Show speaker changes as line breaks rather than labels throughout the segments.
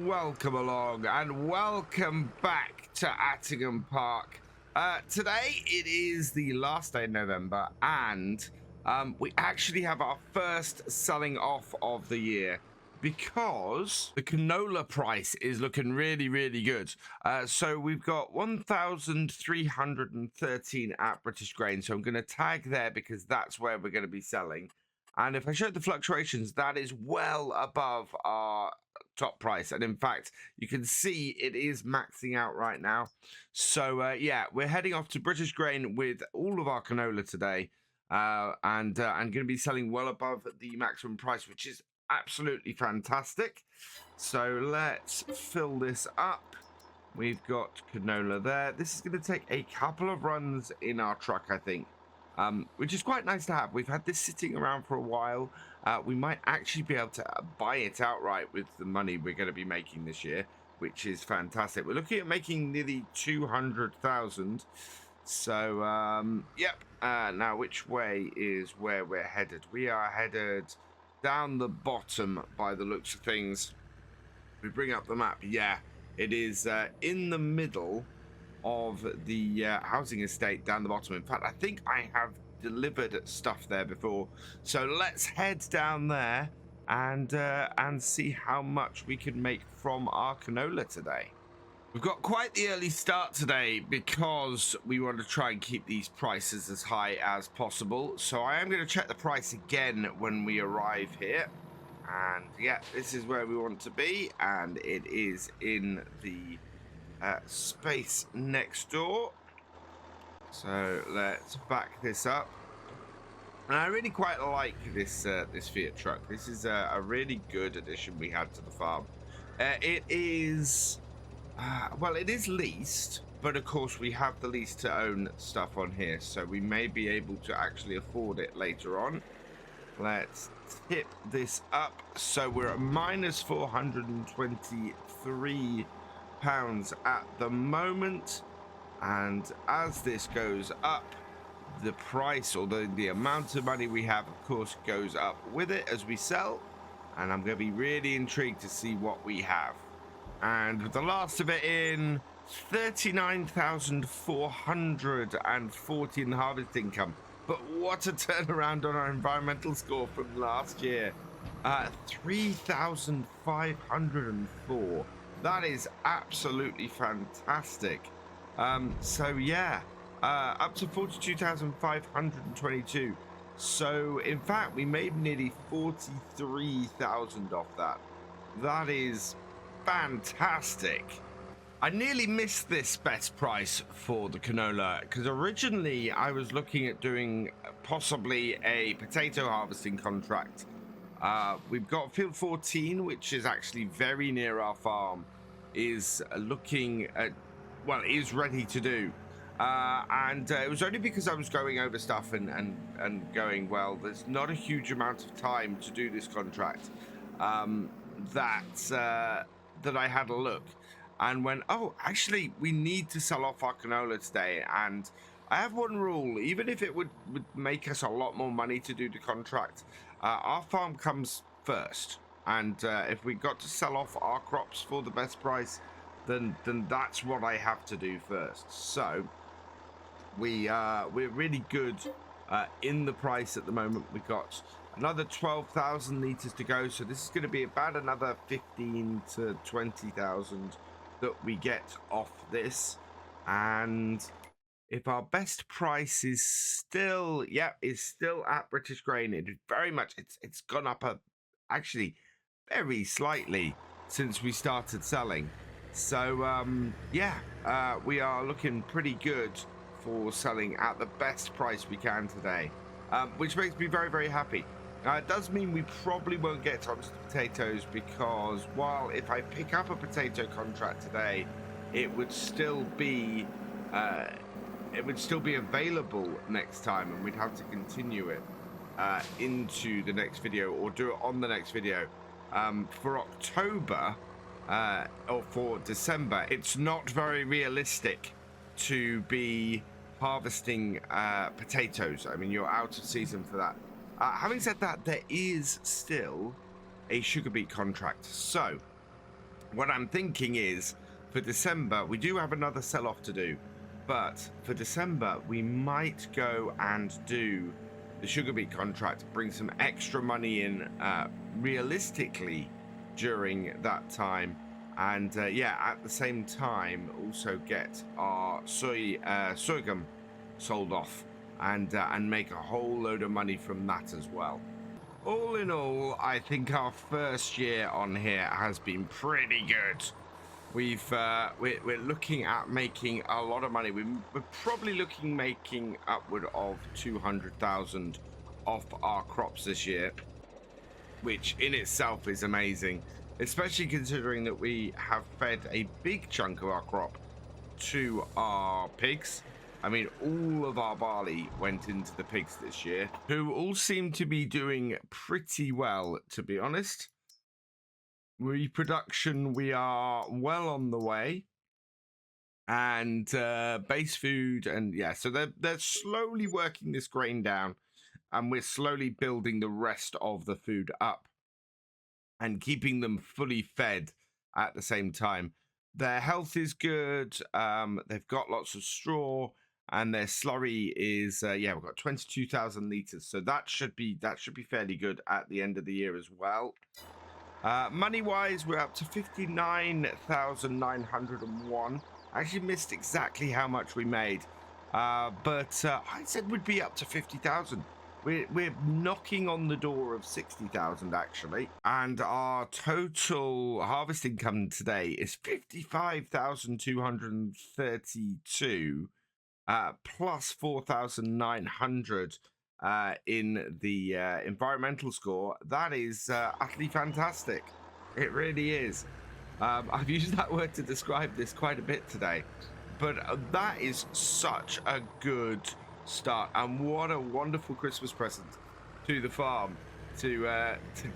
welcome along and welcome back to Attingham Park. Today it is the last day of November and we actually have our first selling off of the year because the canola price is looking really good. So we've got 1,313 at British Grain, so I'm going to tag there because that's where we're going to be selling. And if I show the fluctuations, that is well above our top price. And in fact, you can see it is maxing out right now. So yeah, we're heading off to British Grain with all of our canola today. And going to be selling well above the maximum price, which is absolutely fantastic. So let's fill this up. We've got canola there. This is going to take a couple of runs in our truck, I think. Which is quite nice to have. We've had this sitting around for a while. We might actually be able to buy it outright with the money we're going to be making this year, which is fantastic. We're looking at making nearly 200,000. So, yep. Now, which way is where we're headed? We are headed down the bottom by the looks of things. We bring up the map. Yeah, it is in the middle of the housing estate down the bottom. In fact, I think I have delivered stuff there before. So let's head down there and see how much we can make from our canola today. We've got quite the early start today because we want to try and keep these prices as high as possible. So I am going to check the price again when we arrive here. And yeah, this is where we want to be. And it is in the space next door. So let's back this up. And I really quite like this this Fiat truck. This is a really good addition we had to the farm. It is well, it is leased, but of course we have the lease to own stuff on here, so we may be able to actually afford it later on. Let's tip this up. So we're at minus 423 pounds at the moment, and as this goes up, the price or the amount of money we have, of course, goes up with it as we sell. And I'm going to be really intrigued to see what we have. And with the last of it in, 39,440 in harvest income. But what a turnaround on our environmental score from last year. 3,504. That is absolutely fantastic. So yeah, up to 42,522. So in fact, we made nearly 43,000 off that. That is fantastic. I nearly missed this best price for the canola because originally I was looking at doing possibly a potato harvesting contract. We've got field 14, which is actually very near our farm, is looking at, well, is ready to do. And it was only because I was going over stuff and going, well, there's not a huge amount of time to do this contract, that I had a look and went, oh, actually, we need to sell off our canola today. And I have one rule: even if it would make us a lot more money to do the contract, our farm comes first. And if we got to sell off our crops for the best price, then that's what I have to do first. So we're really good in the price at the moment. We've got another 12,000 liters to go, so this is going to be about another 15 to 20,000 that we get off this. And if our best price is still, is still at British Grain, it is very much, it's gone up actually very slightly since we started selling. So we are looking pretty good for selling at the best price we can today, which makes me very happy. It does mean we probably won't get onto the potatoes because while if I pick up a potato contract today, it would still be available next time, and we'd have to continue it into the next video or do it on the next video. For October or for December, it's not very realistic to be harvesting potatoes. I mean, you're out of season for that. Having said that, there is still a sugar beet contract. So what I'm thinking is, for December, we do have another sell-off to do, but for December, we might go and do the sugar beet contract, bring some extra money in realistically during that time, and yeah, at the same time, also get our sorghum sold off and make a whole load of money from that as well. All in all, I think our first year on here has been pretty good. We're looking at making a lot of money. We're probably making upward of 200,000 off our crops this year, which in itself is amazing, especially considering that we have fed a big chunk of our crop to our pigs. I mean, all of our barley went into the pigs this year, who all seem to be doing pretty well, to be honest. Reproduction, we are well on the way. And base food, and yeah, so they're slowly working this grain down, and we're slowly building the rest of the food up and keeping them fully fed at the same time. Their health is good. They've got lots of straw, and their slurry is yeah, we've got 22,000 liters, so that should be fairly good at the end of the year as well. Money wise, we're up to 59,901. I actually missed exactly how much we made, but I said we'd be up to 50,000. We're knocking on the door of 60,000 actually, and our total harvest income today is 55,232, plus 4,900 in the environmental score. That is utterly fantastic. It really is. I've used that word to describe this quite a bit today, but that is such a good start, and what a wonderful Christmas present to the farm to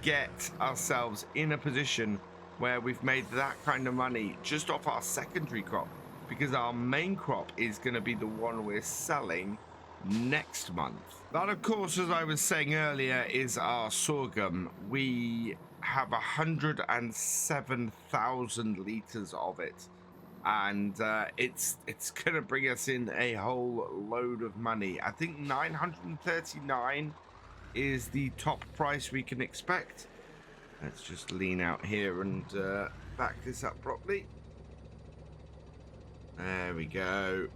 get ourselves in a position where we've made that kind of money just off our secondary crop, because our main crop is going to be the one we're selling next month. That, of course, as I was saying earlier, is our sorghum. We have 107,000 liters of it, and it's gonna bring us in a whole load of money. I think 939 is the top price we can expect. Let's just lean out here and back this up properly. There we go.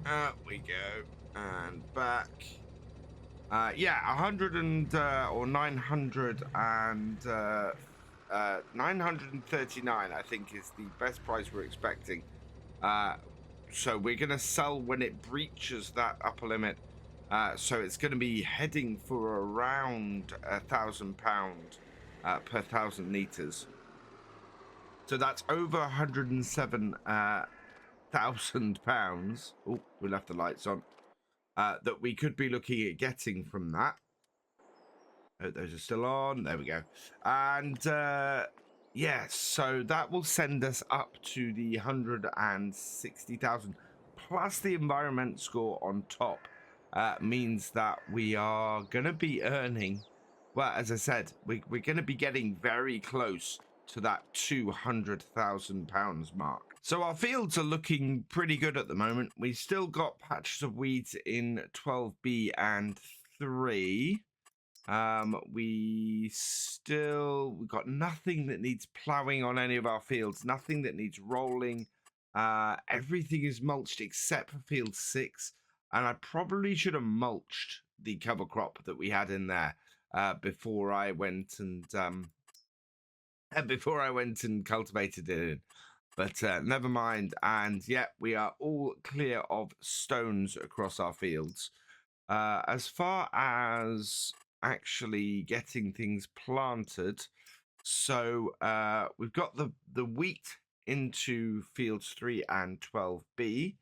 Up we go. And back. Yeah, 100 and or 900 and 939, I think, is the best price we're expecting. So we're gonna sell when it breaches that upper limit. So it's going to be heading for around £1,000 per 1,000 liters. So that's over £107,000. Oh, we left the lights on. That we could be looking at getting from that. Oh, those are still on. There we go. And yeah, so that will send us up to the 160,000 plus the environment score on top. Means that we are going to be earning, well, as I said, we're going to be getting very close to that £200,000 mark. So our fields are looking pretty good at the moment. We've still got patches of weeds in 12B and 3. We've got nothing that needs ploughing on any of our fields, nothing that needs rolling. Everything is mulched except for field 6. And I probably should have mulched the cover crop that we had in there before I went and cultivated it in. But never mind. And yeah, we are all clear of stones across our fields. As far as actually getting things planted, so we've got the wheat into fields 3 and 12B.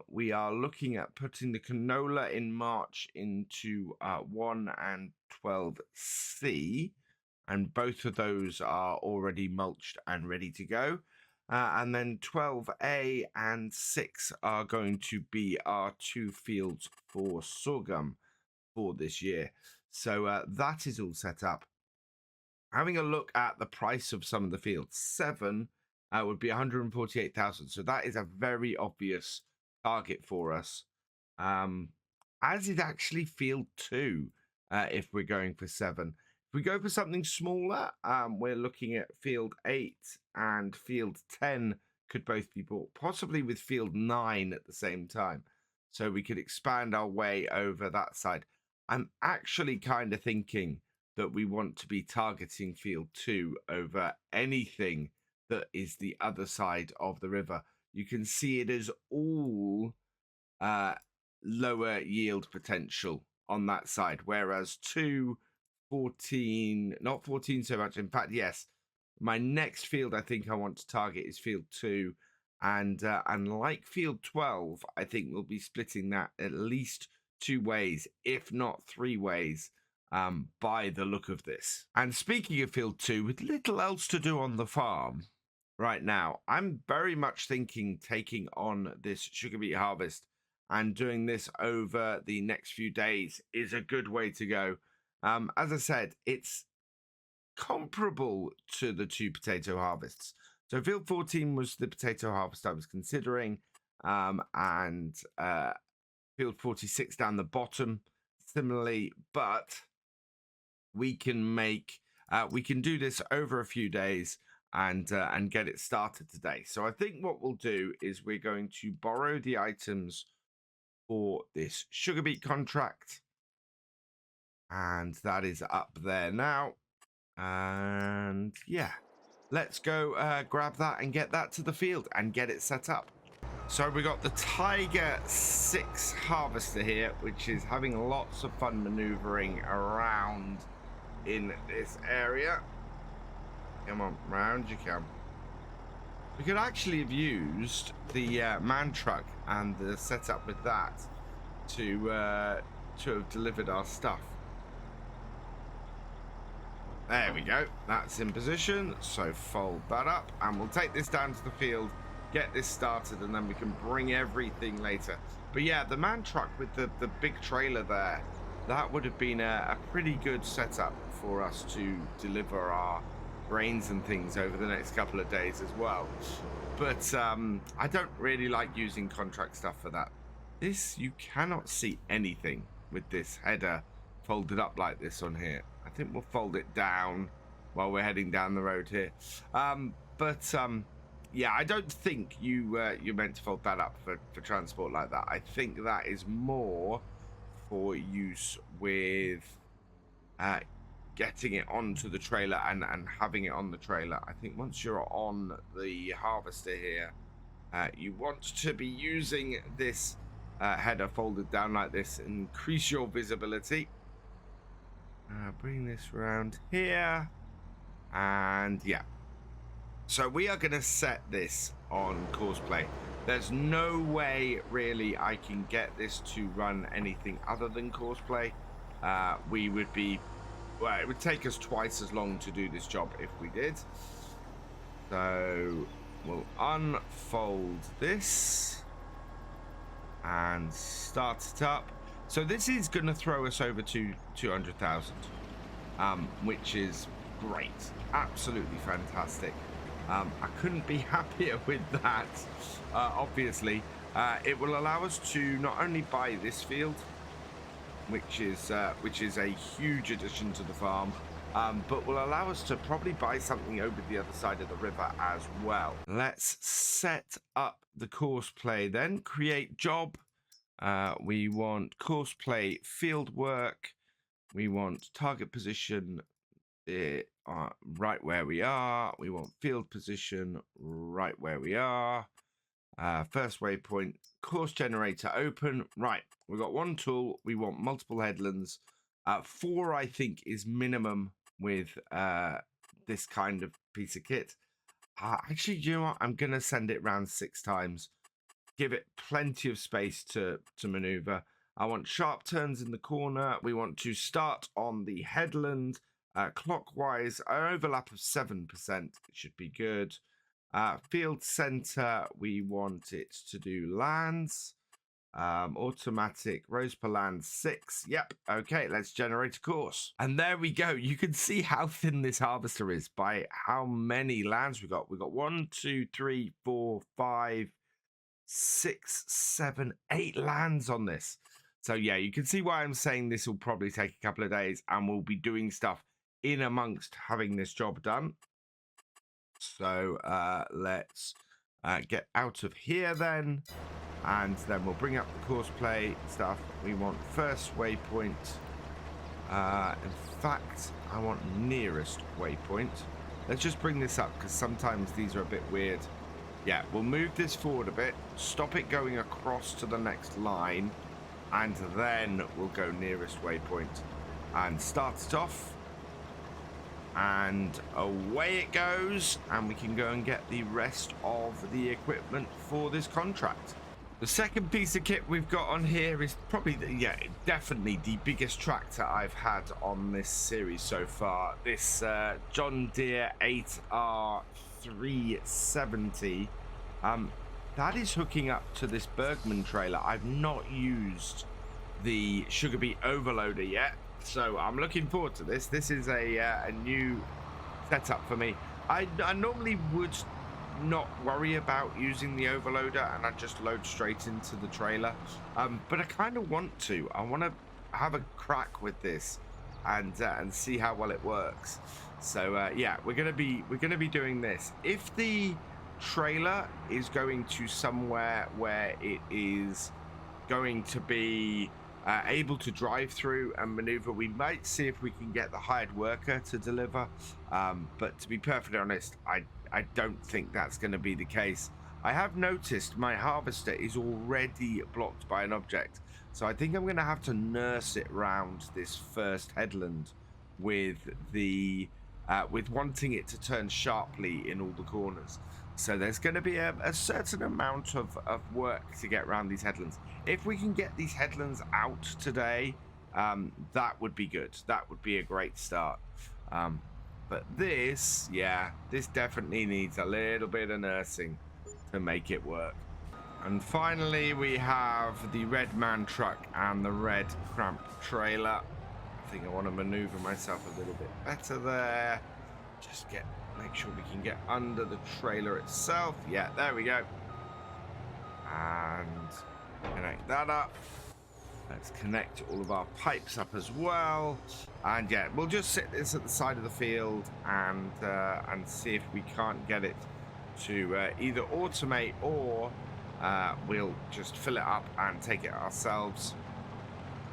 We are looking at putting the canola in March into 1 and 12C, and both of those are already mulched and ready to go. And then 12A and 6 are going to be our 2 fields for sorghum for this year. So that is all set up. having a look at the price of some of the fields, 7 would be 148,000. So that is a very obvious target for us. As is actually field 2, if we're going for 7. If we go for something smaller, we're looking at field 8 and field 10 could both be bought, possibly with field 9 at the same time. So we could expand our way over that side. I'm actually kind of thinking that we want to be targeting field 2 over anything that is the other side of the river. You can see it is all lower yield potential on that side, whereas 2, 14, not 14 so much. In fact, yes, my next field I think I want to target is field 2, and like field 12, I think we'll be splitting that at least 2 ways, if not 3 ways, by the look of this. And speaking of field 2, with little else to do on the farm right now, I'm very much thinking taking on this sugar beet harvest and doing this over the next few days is a good way to go. As I said, it's comparable to the 2 potato harvests. So field 14 was the potato harvest I was considering, and field 46 down the bottom similarly, but we can do this over a few days and get it started today. So I think what we'll do is we're going to borrow the items for this sugar beet contract, and that is up there now. And yeah, let's go grab that and get that to the field and get it set up. So we got the Tiger 6 harvester here, which is having lots of fun maneuvering around in this area. Come on, round you come. We could actually have used the man truck and the setup with that to have delivered our stuff. There we go. That's in position. So fold that up, and we'll take this down to the field, get this started, and then we can bring everything later. But yeah, the man truck with the big trailer there, that would have been a pretty good setup for us to deliver our grains and things over the next couple of days as well. But I don't really like using contract stuff for that. This, you cannot see anything with this header folded up like this on here. I think we'll fold it down while we're heading down the road here. Yeah, I don't think you're meant to fold that up for transport like that. I think that is more for use with getting it onto the trailer and having it on the trailer. I think once you're on the harvester here, you want to be using this header folded down like this, increase your visibility. Bring this around here, and yeah. So we are going to set this on course play. There's no way really I can get this to run anything other than course play. We would be, well, it would take us twice as long to do this job if we did. So we'll unfold this and start it up. So this is going to throw us over to 200,000, which is great, absolutely fantastic. I couldn't be happier with that. Obviously, it will allow us to not only buy this field, which is a huge addition to the farm, but will allow us to probably buy something over the other side of the river as well. Let's set up the course play then. Create job. We want course play field work. We want target position right where we are. We want field position right where we are. First waypoint, course generator open. Right, we've got one tool. We want multiple headlands. 4, I think, is minimum with this kind of piece of kit. Actually, you know what? I'm going to send it around 6 times. Give it plenty of space to maneuver. I want sharp turns in the corner. We want to start on the headland clockwise. An overlap of 7%. It should be good. Field center, we want it to do lands. Automatic rows per land 6. Yep. Okay, let's generate a course. And there we go. You can see how thin this harvester is by how many lands we got. We got 1, 2, 3, 4, 5, 6, 7, 8 lands on this. So yeah, you can see why I'm saying this will probably take a couple of days, and we'll be doing stuff in amongst having this job done. So let's get out of here then, and then we'll bring up the course play stuff. We want first waypoint. In fact, I want nearest waypoint. Let's just bring this up because sometimes these are a bit weird. Yeah, we'll move this forward a bit, stop it going across to the next line, and then we'll go nearest waypoint and start it off. And away it goes, and we can go and get the rest of the equipment for this contract. The second piece of kit we've got on here is probably, definitely the biggest tractor I've had on this series so far. This John Deere 8R 370. That is hooking up to this Bergman trailer. I've not used the sugar beet overloader yet, so I'm looking forward to this. This is a new setup for me. I normally would not worry about using the overloader, and I just load straight into the trailer, but I kind of want to. I want to have a crack with this and see how well it works. So yeah, we're gonna be doing this. If the trailer is going to somewhere where it is going to be able to drive through and maneuver, we might see if we can get the hired worker to deliver, but to be perfectly honest, I don't think that's going to be the case. I have noticed my harvester is already blocked by an object, so I think I'm going to have to nurse it round this first headland with the with wanting it to turn sharply in all the corners. So there's going to be a certain amount of work to get around these headlands. If we can get these headlands out today, that would be good. That would be a great start. But this definitely needs a little bit of nursing to make it work. And finally, we have the red man truck and the red cramp trailer. I think I want to maneuver myself a little bit better there. Just make sure we can get under the trailer itself. Yeah, there we go. And connect that up. Let's connect all of our pipes up as well. And yeah, we'll just sit this at the side of the field and see if we can't get it to either automate or we'll just fill it up and take it ourselves.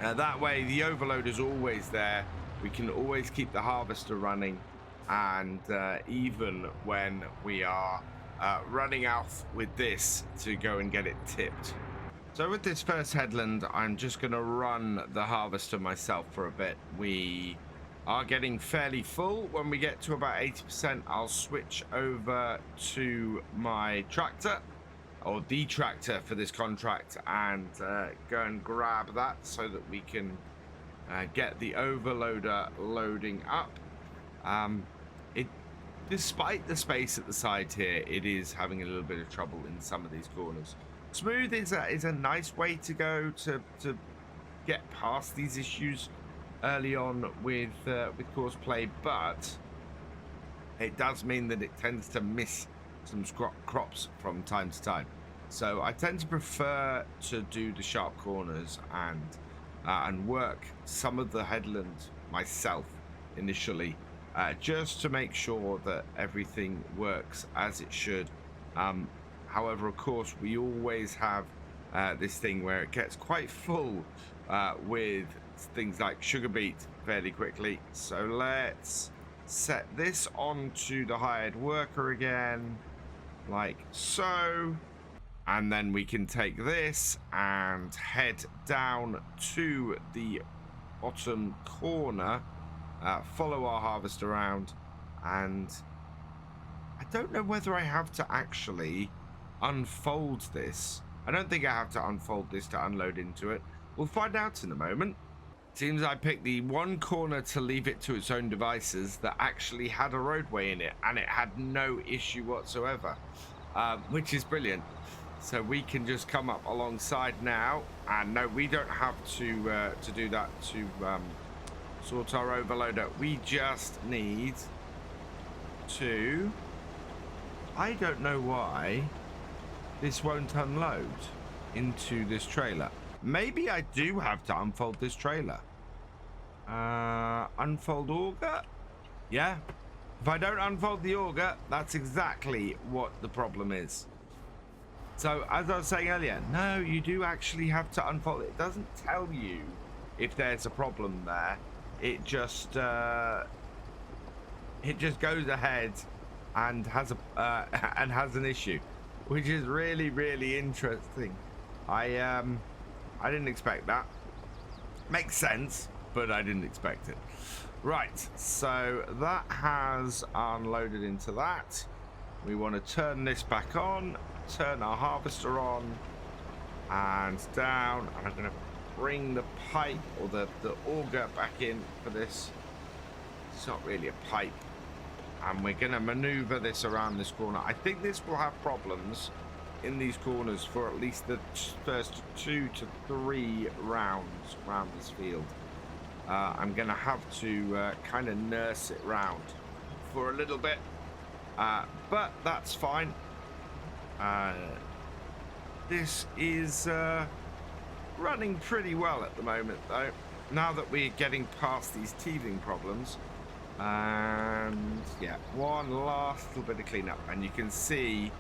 That way the overload is always there. We can always keep the harvester running, and even when we are running off with this to go and get it tipped. So with this first headland, I'm just going to run the harvester myself for a bit. We are getting fairly full. When we get to about 80%, I'll switch over to my tractor, or the tractor for this contract, and go and grab that so that we can get the overloader loading up. Despite the space at the side here, it is having a little bit of trouble in some of these corners. Smooth is a nice way to go to get past these issues early on with course play, but it does mean that it tends to miss some crops from time to time. So I tend to prefer to do the sharp corners and work some of the headland myself initially, just to make sure that everything works as it should. However, of course, we always have this thing where it gets quite full with things like sugar beet fairly quickly. So let's set this onto the hired worker again, like so. And then we can take this and head down to the bottom corner, follow our harvest around, and I don't know whether I have to actually unfold this. I don't think I have to unfold this to unload into it. We'll find out in a moment. Seems I picked the one corner to leave it to its own devices that actually had a roadway in it, and it had no issue whatsoever, which is brilliant. So we can just come up alongside now. And no, we don't have to do that to sort our overloader. We just need to... I don't know why this won't unload into this trailer. Maybe I do have to unfold this trailer. Unfold auger? Yeah. If I don't unfold the auger, that's exactly what the problem is. So, as I was saying earlier, no, you do actually have to unfold it. It doesn't tell you if there's a problem there. It just goes ahead and has an issue, which is really, really interesting. I didn't expect that. Makes sense, but I didn't expect it. Right, so that has unloaded into that. We want to turn this back on, turn our harvester on and down, and I'm going to bring the pipe or the auger back in for this. It's not really a pipe, and we're going to maneuver this around this corner. I think this will have problems in these corners for at least the first 2 to 3 rounds around this field. I'm gonna have to kind of nurse it round for a little bit, but that's fine. This is running pretty well at the moment, though, now that we're getting past these teething problems. And yeah, one last little bit of cleanup, and you can see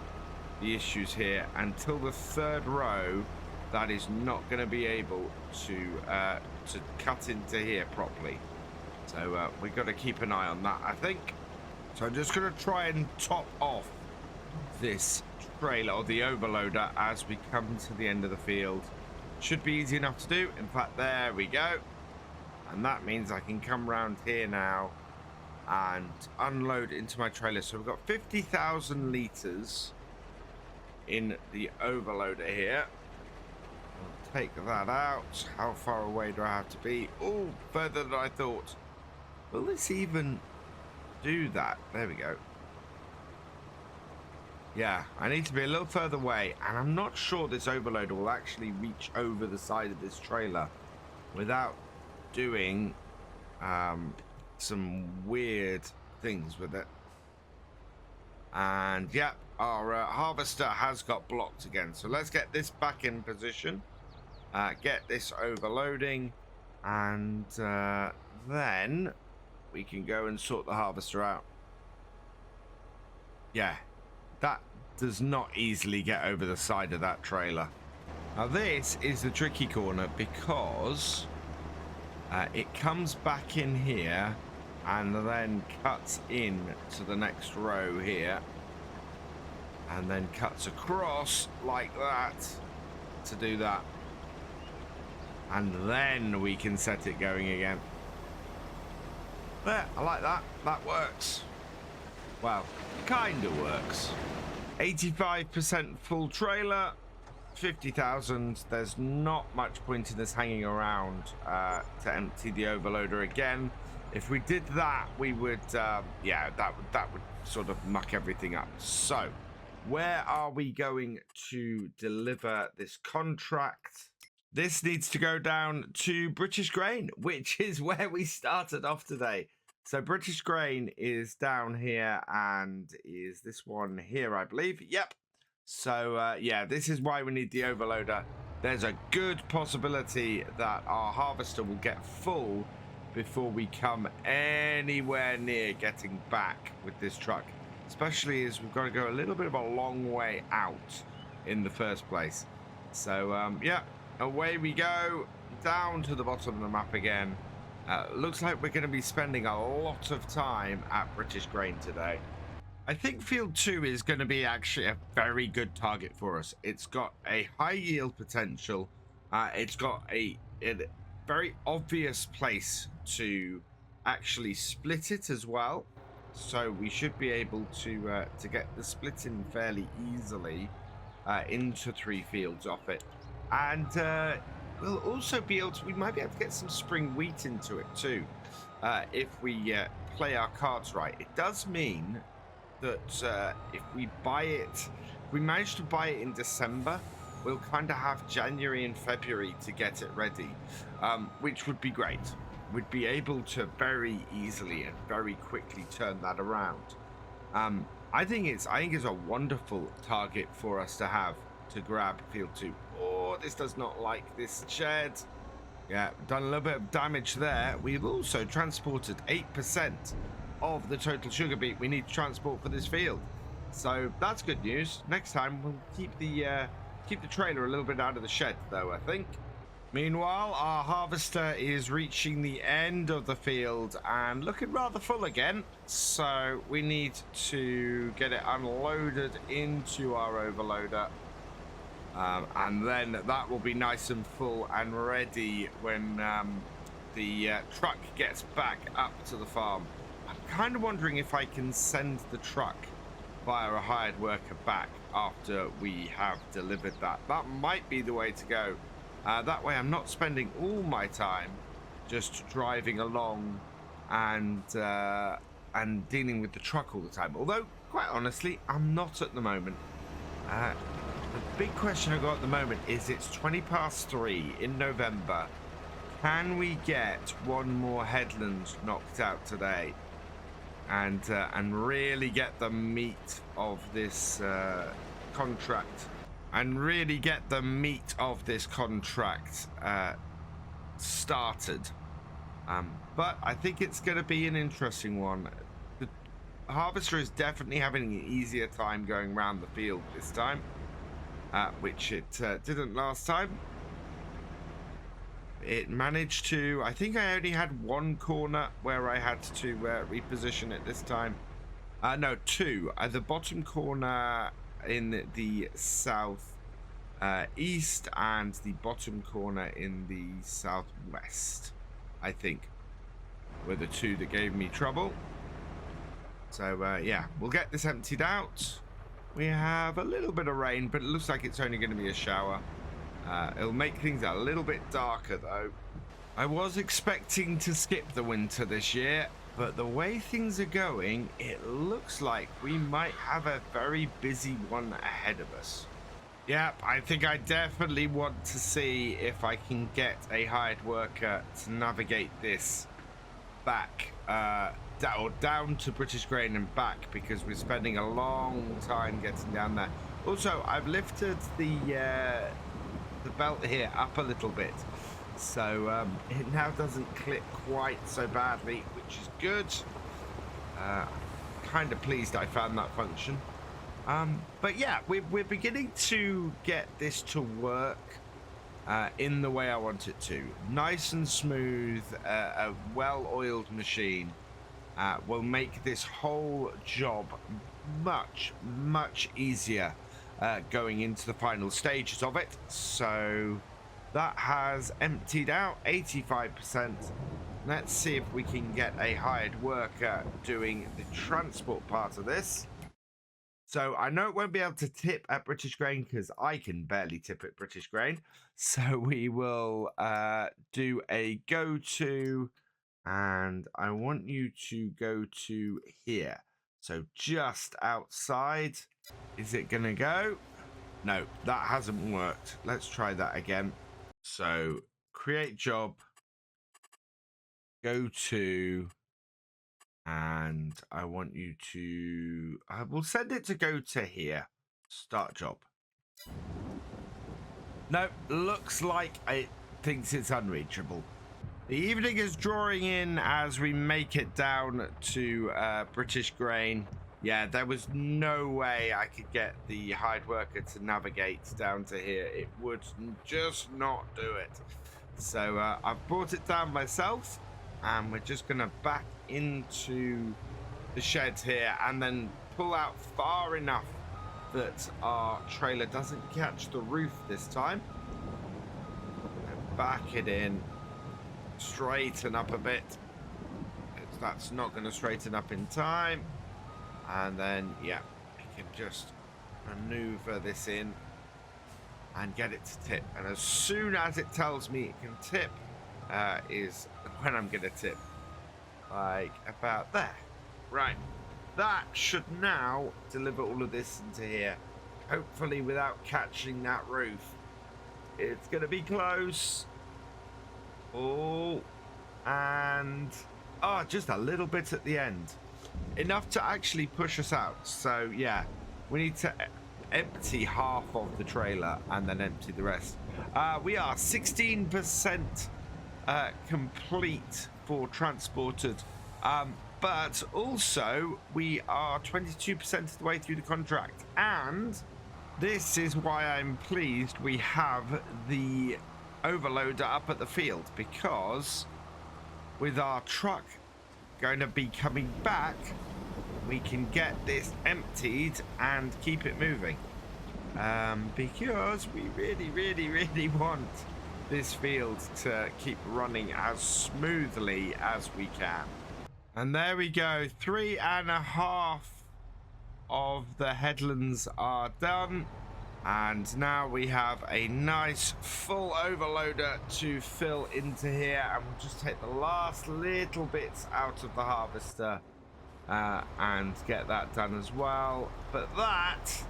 the issues here. Until the 3rd row, that is not going to be able to cut into here properly. So we've got to keep an eye on that, I think. So I'm just going to try and top off this trailer or the overloader as we come to the end of the field. Should be easy enough to do. In fact, there we go. And that means I can come round here now and unload into my trailer. So we've got 50,000 litres in the overloader here. I'll take that out. How far away do I have to be? Oh, further than I thought. Will this even do that? There we go. Yeah, I need to be a little further away, and I'm not sure this overloader will actually reach over the side of this trailer without doing some weird things with it. And yeah, our harvester has got blocked again. So let's get this back in position, get this overloading, and then we can go and sort the harvester out. Yeah, that does not easily get over the side of that trailer. Now this is the tricky corner because it comes back in here and then cuts in to the next row here and then cuts across like that to do that, and then we can set it going again. There, I like that. That works. Well, kind of works. 85% full trailer, 50,000. There's not much point in this hanging around to empty the overloader again. If we did that, we would, yeah, that would sort of muck everything up. So, where are we going to deliver this contract? This needs to go down to British Grain, which is where we started off today. So British Grain is down here and is this one here, I believe. Yep. So, yeah, this is why we need the overloader. There's a good possibility that our harvester will get full before we come anywhere near getting back with this truck. Especially as we've got to go a little bit of a long way out in the first place. So, yeah, away we go, down to the bottom of the map again. Looks like we're going to be spending a lot of time at British Grain today. I think Field 2 is going to be actually a very good target for us. It's got a high yield potential. It's got a very obvious place to actually split it as well. So we should be able to get the split in fairly easily into 3 fields off it. And we'll also be able to, we might be able to get some spring wheat into it too, if we play our cards right. It does mean that if we manage to buy it in December, we'll kind of have January and February to get it ready, which would be great. We'd be able to very easily and very quickly turn that around. I think it's a wonderful target for us to have to grab field 2. Oh, this does not like this shed. Yeah, done a little bit of damage there. We've also transported 8% of the total sugar beet we need to transport for this field. So that's good news. Next time we'll keep the trailer a little bit out of the shed, though, I think. Meanwhile, our harvester is reaching the end of the field and looking rather full again. So we need to get it unloaded into our overloader. And then that will be nice and full and ready when the truck gets back up to the farm. I'm kind of wondering if I can send the truck via a hired worker back after we have delivered that. That might be the way to go. That way I'm not spending all my time just driving along and dealing with the truck all the time. Although, quite honestly, I'm not at the moment. The big question I've got at the moment is it's 3:20 in November. Can we get one more headland knocked out today? And really get the meat of this contract. Started. But I think it's going to be an interesting one. The harvester is definitely having an easier time going around the field this time, which it didn't last time. It managed to, I think I only had one corner where I had to reposition it this time. No, two. The bottom corner in the south east and the bottom corner in the southwest, I think, were the two that gave me trouble. So yeah, we'll get this emptied out. We have a little bit of rain, but it looks like it's only going to be a shower. It'll make things a little bit darker, though. I was expecting to skip the winter this year, but the way things are going, it looks like we might have a very busy one ahead of us. Yep, I think I definitely want to see if I can get a hired worker to navigate this back, down to British Grain and back, because we're spending a long time getting down there. Also, I've lifted the belt here up a little bit, so it now doesn't clip quite so badly, which is good. Kind of pleased I found that function. But yeah, we're beginning to get this to work in the way I want it to. Nice and smooth, a well-oiled machine will make this whole job much easier going into the final stages of it. So that has emptied out 85%. Let's see if we can get a hired worker doing the transport part of this. So I know it won't be able to tip at British Grain because I can barely tip at British Grain. So we will do a go to, and I want you to go to here. So just outside. Is it gonna go? No, that hasn't worked. Let's try that again. So create job, go to, and I want you to, I will send it to go to here. Start job. No, looks like it thinks it's unreachable. The evening is drawing in as we make it down to British Grain. Yeah, there was no way I could get the hired worker to navigate down to here. It would just not do it. So I've brought it down myself, and we're just going to back into the sheds here and then pull out far enough that our trailer doesn't catch the roof this time. And back it in, straighten up a bit. That's not going to straighten up in time. And then, yeah, we can just maneuver this in and get it to tip. And as soon as it tells me it can tip, is when I'm going to tip. Like about there. Right. that should now deliver all of this into here. Hopefully without catching that roof. It's going to be close. Oh, and just a little bit at the end. Enough to actually push us out. So yeah, we need to empty half of the trailer and then empty the rest. We are 16% complete for transported, but also we are 22% of the way through the contract, and this is why I'm pleased we have the overloader up at the field, because with our truck going to be coming back, we can get this emptied and keep it moving, because we really want this field to keep running as smoothly as we can. And there we go, 3.5 of the headlands are done, and now we have a nice full overloader to fill into here, and we'll just take the last little bits out of the harvester and get that done as well. But that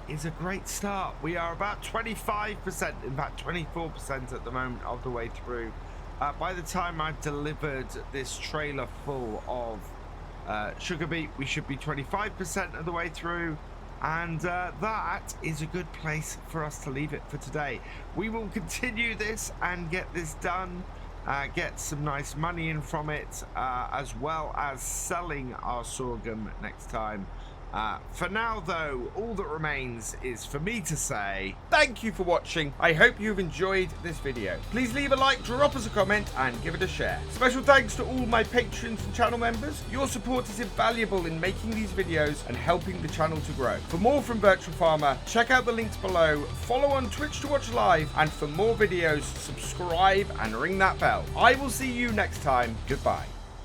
is a great start. We are about 25%, in fact 24% at the moment of the way through. By the time I've delivered this trailer full of sugar beet, we should be 25% of the way through, and that is a good place for us to leave it for today. We will continue this and get this done, get some nice money in from it, as well as selling our sorghum next time. For now though, all that remains is for me to say thank you for watching. I hope you've enjoyed this video. Please leave a like, drop us a comment and give it a share. Special thanks to all my patrons and channel members. Your support is invaluable in making these videos and helping the channel to grow. For more from Virtual Farmer, check out the links below, follow on Twitch to watch live, and for more videos, subscribe and ring that bell. I will see you next time. Goodbye.